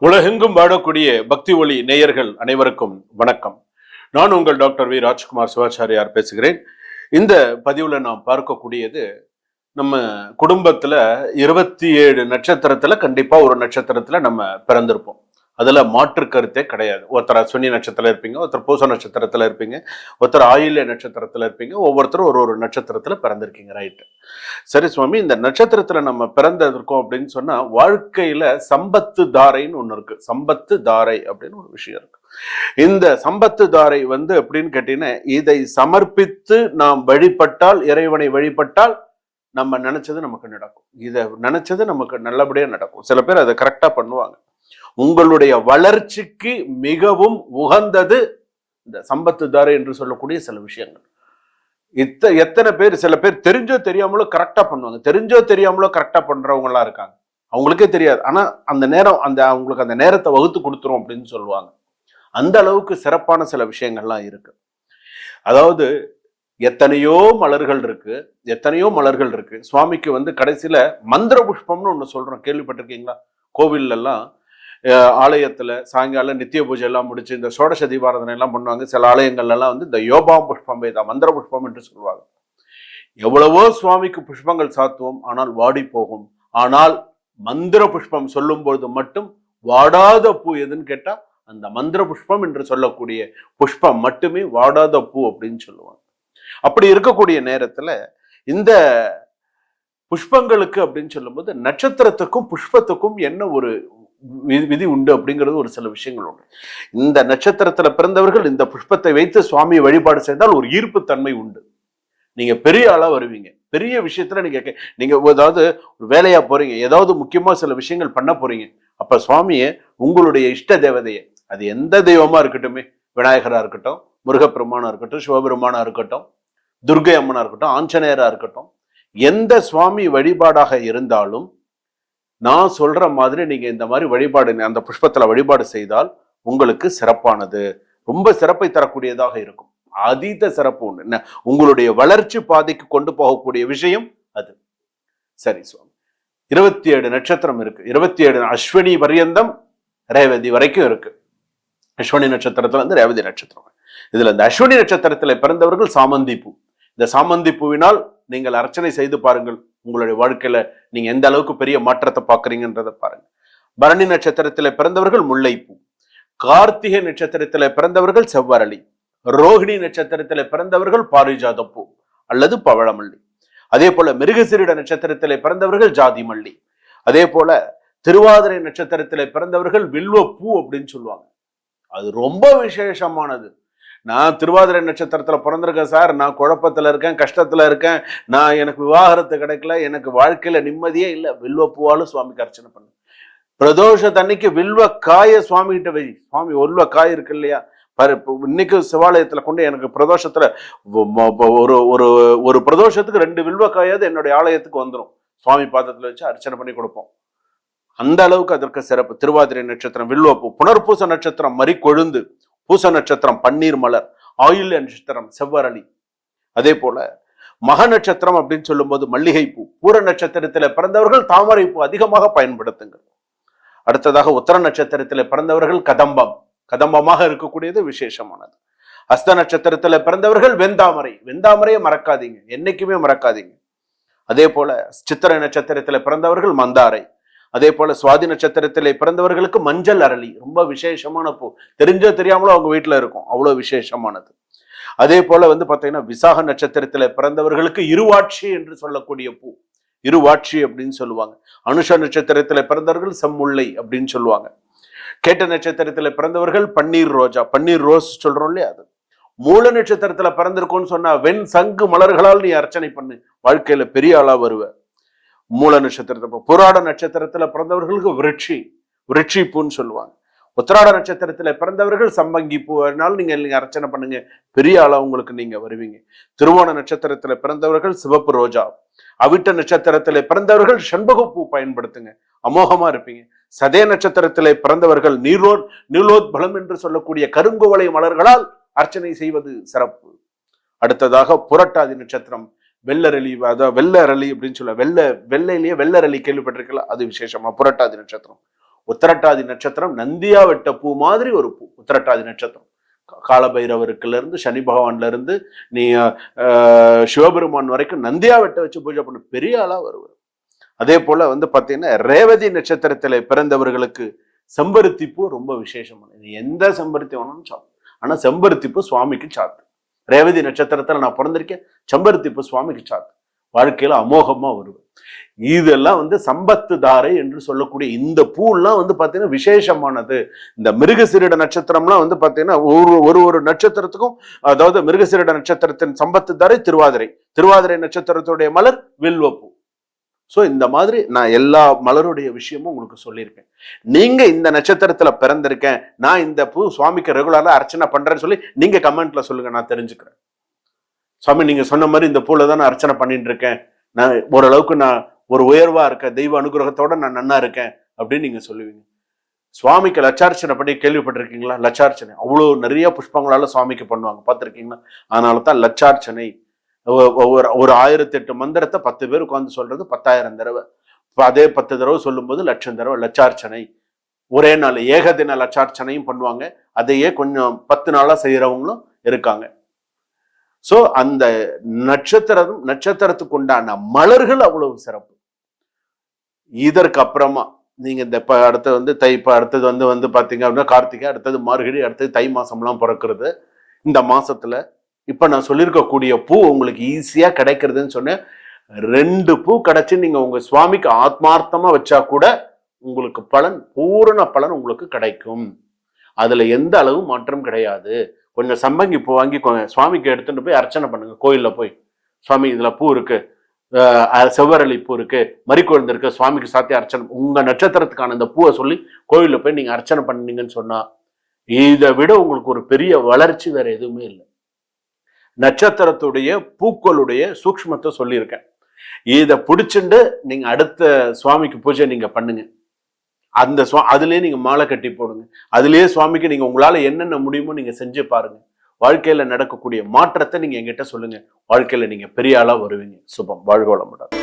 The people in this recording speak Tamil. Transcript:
உலகெங்கும் வாழக்கூடிய பக்தி ஒளி நேயர்கள் அனைவருக்கும் வணக்கம். நான் உங்கள் டாக்டர் வி ராஜ்குமார் சிவாச்சாரியார் பேசுகிறேன். இந்த பதிவுல நாம் பார்க்கக்கூடியது, நம்ம குடும்பத்துல 27 நட்சத்திரத்துல கண்டிப்பா ஒரு நட்சத்திரத்துல நம்ம பிறந்திருப்போம். அதுல மாற்று கருத்தே கிடையாது. ஒருத்தர் அஸ்வினி நட்சத்திரத்துல இருப்பீங்க, ஒருத்தர் பூச நட்சத்திரத்துல இருப்பீங்க, ஒருத்தர் ஆயில்ய நட்சத்திரத்துல இருப்பீங்க, ஒவ்வொருத்தரும் ஒரு நட்சத்திரத்துல பிறந்திருக்கீங்க. ரைட். சரி சுவாமி, இந்த நட்சத்திரத்துல நம்ம பிறந்திருக்கோம் அப்படின்னு சொன்னா வாழ்க்கையில சம்பத்து தாரைன்னு ஒண்ணு இருக்கு. சம்பத்து தாரை அப்படின்னு ஒரு விஷயம் இருக்கு. இந்த சம்பத்து தாரை எப்படின்னு கேட்டீங்கன்னா, இதை சமர்ப்பித்து நாம் வழிபட்டால், இறைவனை வழிபட்டால் நம்ம நினைச்சது நமக்கு நடக்கும். இதை நினைச்சது நமக்கு நல்லபடியா நடக்கும். சில பேர் அதை கரெக்டா பண்ணுவாங்க. உங்களுடைய வளர்ச்சிக்கு மிகவும் உகந்தது இந்த சம்பத்து தாரை என்று சொல்லக்கூடிய சில விஷயங்கள். எத்தனை பேர், சில பேர் தெரிஞ்சோ தெரியாமலோ கரெக்டா பண்ணுவாங்க. தெரிஞ்சோ தெரியாமலோ கரெக்டா பண்றவங்களா இருக்காங்க. அவங்களுக்கே தெரியாது, ஆனா அந்த நேரம் அவங்களுக்கு அந்த நேரத்தை வகுத்து கொடுத்துரும் அப்படின்னு சொல்லுவாங்க. அந்த அளவுக்கு சிறப்பான சில விஷயங்கள்லாம் இருக்கு. அதாவது எத்தனையோ மலர்கள் இருக்கு. சுவாமிக்கு கடைசியில மந்திர புஷ்பம்னு ஒண்ணு சொல்றோம், கேள்விப்பட்டிருக்கீங்களா? கோவில்ல எல்லாம் ஆலயத்துல சாயங்காலம் நித்திய பூஜை எல்லாம் முடிச்சு இந்த சோடச தீபாராதனை எல்லாம் பண்ணுவாங்க. சில ஆலயங்கள்ல எல்லாம் இந்த யோபாம் புஷ்பம் வேதா மந்திர புஷ்பம் என்று சொல்லுவாங்க. எவ்வளவோ சுவாமிக்கு புஷ்பங்கள் சாத்துவோம், ஆனால் வாடி போகும். ஆனால் மந்திர புஷ்பம் சொல்லும் பொழுது மட்டும் வாடாத பூ எதுன்னு கேட்டா அந்த மந்திர புஷ்பம் என்று சொல்லக்கூடிய புஷ்பம் மட்டுமே வாடாத பூ அப்படின்னு சொல்லுவாங்க. அப்படி இருக்கக்கூடிய நேரத்துல இந்த புஷ்பங்களுக்கு அப்படின்னு சொல்லும்போது நட்சத்திரத்துக்கும் புஷ்பத்துக்கும் என்ன ஒரு விதி உண்டு அப்படிங்கிறது ஒரு சில விஷயங்கள் உண்டு. இந்த நட்சத்திரத்துல பிறந்தவர்கள் இந்த புஷ்பத்தை வைத்து சுவாமியை வழிபாடு செய்தால் ஒரு ஈர்ப்பு தன்மை உண்டு. நீங்க பெரிய ஆளா வருவீங்க. பெரிய விஷயத்துல நீங்க ஏதாவது ஒரு வேலையா போறீங்க, ஏதாவது முக்கியமா சில விஷயங்கள் பண்ண போறீங்க. அப்ப சுவாமியை, உங்களுடைய இஷ்ட தேவதையை, அது எந்த தெய்வமா இருக்கட்டுமே, விநாயகரா இருக்கட்டும், முருகப்பெருமானா இருக்கட்டும், சிவபெருமானா இருக்கட்டும், துர்கை அம்மனா இருக்கட்டும், ஆஞ்சநேயரா இருக்கட்டும், எந்த சுவாமி வழிபாடாக இருந்தாலும் நான் சொல்ற மாதிரி நீங்க இந்த மாதிரி வழிபாடு அந்த புஷ்பத்துல வழிபாடு செய்தால் உங்களுக்கு சிறப்பானது, ரொம்ப சிறப்பை தரக்கூடியதாக இருக்கும். அதீத சிறப்பு ஒண்ணு, உங்களுடைய வளர்ச்சி பாதைக்கு கொண்டு போகக்கூடிய விஷயம் அது. சரி சுவாமி, 27 நட்சத்திரம் இருக்கு. 27 அஸ்வினி பரியந்தம் ரேவதி வரைக்கும் இருக்கு. அஸ்வினி நட்சத்திரத்துல ரேவதி நட்சத்திரம். இதுல இந்த அஸ்வினி நட்சத்திரத்துல பிறந்தவர்கள் சாமந்தி பூ. இந்த சாமந்தி பூவினால் நீங்கள் அர்ச்சனை செய்து பாருங்கள். உங்களுடைய வாழ்க்கையில நீங்க எந்த அளவுக்கு பெரிய மாற்றத்தை பாக்குறீங்கன்றதை பாருங்க. பரணி நட்சத்திரத்தில பிறந்தவர்கள் முல்லைப்பூ, கார்த்திகை நட்சத்திரத்தில பிறந்தவர்கள் செவ்வரளி, ரோஹிணி நட்சத்திரத்தில பிறந்தவர்கள் பாரிஜாத பூ அல்லது பவழமல்லி. அதே போல மிருகசீரிட நட்சத்திரத்தில பிறந்தவர்கள் ஜாதி மல்லி. அதே போல திருவாதிரை நட்சத்திரத்தில பிறந்தவர்கள் வில்வ பூ அப்படின்னு சொல்லுவாங்க. அது ரொம்ப விசேஷமானது. நான் திருவாதிரை நட்சத்திரத்துல பிறந்திருக்கேன் சார், நான் குழப்பத்துல இருக்கேன், கஷ்டத்துல இருக்கேன், எனக்கு விவாகரத்து கிடைக்கல, எனக்கு வாழ்க்கையில நிம்மதியே இல்லை, வில்வ பூவாலும் சுவாமிக்கு அர்ச்சனை பண்ணு. பிரதோஷத்தன்னைக்கு வில்வ காய சுவாமி கிட்ட வை. சுவாமி வில்வ காய் இருக்கு இல்லையா, இன்னைக்கு சிவாலயத்துல கொண்டு எனக்கு பிரதோஷத்துல ஒரு ஒரு ஒரு பிரதோஷத்துக்கு 2 வில்வ காயாவது என்னுடைய ஆலயத்துக்கு வந்துடும். சுவாமி பாதத்துல வச்சு அர்ச்சனை பண்ணி கொடுப்போம். அந்த அளவுக்கு அதற்கு சிறப்பு. திருவாதிரை நட்சத்திரம் வில்வ பூ, புனர்பூச நட்சத்திரம் மறி கொழுந்து, பூச நட்சத்திரம் பன்னீர் மலர், ஆயுள்ய நட்சத்திரம் செவ்வரளி. அதே போல மக நட்சத்திரம் அப்படின்னு சொல்லும் போது மல்லிகை பூ. பூர நட்சத்திரத்தில பிறந்தவர்கள் தாமரை பூ அதிகமாக பயன்படுத்துங்கள். அடுத்ததாக உத்தர நட்சத்திரத்தில பிறந்தவர்கள் கதம்பம், கதம்பமாக இருக்கக்கூடியது விசேஷமானது. அஸ்த நட்சத்திரத்தில பிறந்தவர்கள் வெந்தாமரை, வெந்தாமரையை மறக்காதீங்க, என்னைக்குமே மறக்காதீங்க. அதே போல சித்திரை நட்சத்திரத்தில பிறந்தவர்கள் மந்தாரை. அதே போல சுவாதி நட்சத்திரத்திலே பிறந்தவர்களுக்கு மஞ்சள் அரளி, ரொம்ப விசேஷமான பூ. தெரிஞ்சோ தெரியாமலோ அவங்க வீட்டுல இருக்கும், அவ்வளவு விசேஷமானது. அதே போல பாத்தீங்கன்னா விசாக நட்சத்திரத்தில பிறந்தவர்களுக்கு இருவாட்சி என்று சொல்லக்கூடிய பூ, இருவாட்சி அப்படின்னு சொல்லுவாங்க. அனுஷ நட்சத்திரத்தில பிறந்தவர்கள் செம்முல்லை அப்படின்னு சொல்லுவாங்க. கேட்ட நட்சத்திரத்தில பிறந்தவர்கள் பன்னீர் ரோஜா, பன்னீர் ரோஸ் சொல்றோம் இல்லையா, அது. மூல நட்சத்திரத்துல பிறந்திருக்கோன்னு சொன்னா வெண் சங்கு மலர்களால் நீ அர்ச்சனை பண்ணு, வாழ்க்கையில பெரிய ஆளா வருவ. மூல நட்சத்திரத்துல, புராட நட்சத்திரத்துல பிறந்தவர்களுக்கு விருட்சி பூன்னு சொல்லுவாங்க. உத்திராட நட்சத்திரத்துல பிறந்தவர்கள் சம்பங்கி பூனாலும் நீங்க அர்ச்சனை பண்ணுங்க, பெரிய ஆளா உங்களுக்கு நீங்க வருவீங்க. திருவோண நட்சத்திரத்துல பிறந்தவர்கள் சிவப்பு ரோஜா, அவிட்ட நட்சத்திரத்திலே பிறந்தவர்கள் செண்பக பூ பயன்படுத்துங்க, அமோகமா இருப்பீங்க. சதய நட்சத்திரத்திலே பிறந்தவர்கள் நீலோத்பலம் என்று சொல்லக்கூடிய கருங்குவளை மலர்களால் அர்ச்சனை செய்வது சிறப்பு. அடுத்ததாக புரட்டாதி நட்சத்திரம் வெள்ளரளி, அதாவது வெள்ளரளி அப்படின்னு சொல்ல, வெள்ளையிலேயே வெள்ளரளி கேள்விப்பட்டிருக்கலாம், அது விசேஷமா புரட்டாதி நட்சத்திரம். உத்திரட்டாதி நட்சத்திரம் நந்தியா வெட்ட பூ மாதிரி ஒரு பூ. உத்திரட்டாதி நட்சத்திரம் காலபைரவருக்குல இருந்து சனி பகவான்ல இருந்து நீ சிவபெருமான் வரைக்கும் நந்தியா வெட்ட வச்சு பூஜை பண்ண பெரிய ஆளா வருவார். அதே போல பாத்தீங்கன்னா ரேவதி நட்சத்திரத்துல பிறந்தவர்களுக்கு செம்பருத்தி பூ ரொம்ப விசேஷமானது. எந்த செம்பருத்தி வேணும்னு சாப்பிடும், ஆனா செம்பருத்தி பூ சுவாமிக்கு சாத்து. ரேவதி நட்சத்திரத்துல நான் பிறந்திருக்கேன், செம்பருத்தி பூ சுவாமிக்கு சாத்து. வாழ்க்கையில அமோகமா வருவேன். இதெல்லாம் சம்பத்து தாரை என்று சொல்லக்கூடிய இந்த பூலாம் பாத்தீங்கன்னா விசேஷமானது. இந்த மிருகசீரிட நட்சத்திரம்லாம் பாத்தீங்கன்னா ஒரு நட்சத்திரத்துக்கும், அதாவது மிருகசீரிட நட்சத்திரத்தின் சம்பத்து தாரை திருவாதிரை, திருவாதிரை நட்சத்திரத்துடைய மலர் வில்வப்பூ. சோ இந்த மாதிரி நான் எல்லா மலருடைய விஷயமும் உங்களுக்கு சொல்லியிருக்கேன். நீங்க இந்த நட்சத்திரத்துல பிறந்திருக்கேன், நான் இந்த பூ சுவாமிக்கு ரெகுலரா அர்ச்சனை பண்றேன்னு சொல்லி நீங்க கமெண்ட்ல சொல்லுங்க, நான் தெரிஞ்சுக்கிறேன். சுவாமி நீங்க சொன்ன மாதிரி இந்த பூல தான் நான் அர்ச்சனை பண்ணிட்டு இருக்கேன், நான் ஓரளவுக்கு நான் ஒரு உயர்வா இருக்கேன், தெய்வ அனுகிரகத்தோட நான் நன்னா இருக்கேன் அப்படின்னு நீங்க சொல்லுவீங்க. சுவாமிக்கு லட்சார்ச்சனை பண்ணி கேள்விப்பட்டிருக்கீங்களா? லட்சார்ச்சனை அவ்வளவு நிறைய புஷ்பங்களால சுவாமிக்கு பண்ணுவாங்க, பார்த்திருக்கீங்களா? அதனாலதான் லட்சார்ச்சனை. ஒரு 1008 மந்திரத்தை 10 பேர் உட்கார்ந்து சொல்றது 10,000 தடவை. அதே 10 தடவை சொல்லும் போது 1,00,000 தடவை லட்சார்ச்சனை. ஒரே நாள் ஏகதின லட்சார்ச்சனையும் பண்ணுவாங்க. அதையே கொஞ்சம் 10 நாளா செய்யறவங்களும் இருக்காங்க. சோ அந்த நட்சத்திரத்துக்கு உண்டான மலர்கள் அவ்வளவு சிறப்பு. இதற்கு அப்புறமா நீங்க இந்த அடுத்து அடுத்தது பாத்தீங்க அப்படின்னா கார்த்திகை, அடுத்தது மார்கழி, அடுத்தது தை மாசம்லாம் பிறக்கிறது. இந்த மாசத்துல இப்ப நான் சொல்லியிருக்கக்கூடிய பூ உங்களுக்கு ஈஸியா கிடைக்கிறதுன்னு சொன்னேன். 2 பூ கிடைச்சு நீங்க உங்க சுவாமிக்கு ஆத்மார்த்தமா வச்சா கூட உங்களுக்கு பூரண பலன் உங்களுக்கு கிடைக்கும். அதுல எந்த அளவு மாற்றம் கிடையாது. கொஞ்சம் சம்பங்கி பூ வாங்கிக்கோங்க, சுவாமிக்கு எடுத்துட்டு போய் அர்ச்சனை பண்ணுங்க. கோயில்ல போய் சுவாமி இதுல பூ இருக்கு, செவ்வரளி பூ இருக்கு, மறிக்குழந்து இருக்கு, சுவாமிக்கு சாத்தி அர்ச்சனை, உங்க நட்சத்திரத்துக்கான இந்த பூவை சொல்லி கோயில்ல போய் நீங்க அர்ச்சனை பண்ணீங்கன்னு சொன்னா இதை விட உங்களுக்கு ஒரு பெரிய வளர்ச்சி வேற எதுவுமே இல்லை. நட்சத்திரத்துடைய பூக்களுடைய சூக்ஷ்மத்தை சொல்லியிருக்கேன். இதை பிடிச்சுண்டு நீங்க அடுத்த சுவாமிக்கு பூஜை நீங்க பண்ணுங்க. அதுலயே நீங்க மாலை கட்டி போடுங்க. அதுலயே சுவாமிக்கு நீங்க உங்களால என்னென்ன முடியுமோ நீங்க செஞ்சு பாருங்க. வாழ்க்கையில நடக்கக்கூடிய மாற்றத்தை நீங்க என்கிட்ட சொல்லுங்க. வாழ்க்கையில நீங்க பெரிய ஆளா வருவீங்க. சுபம். வாழ்க வளமுடன்.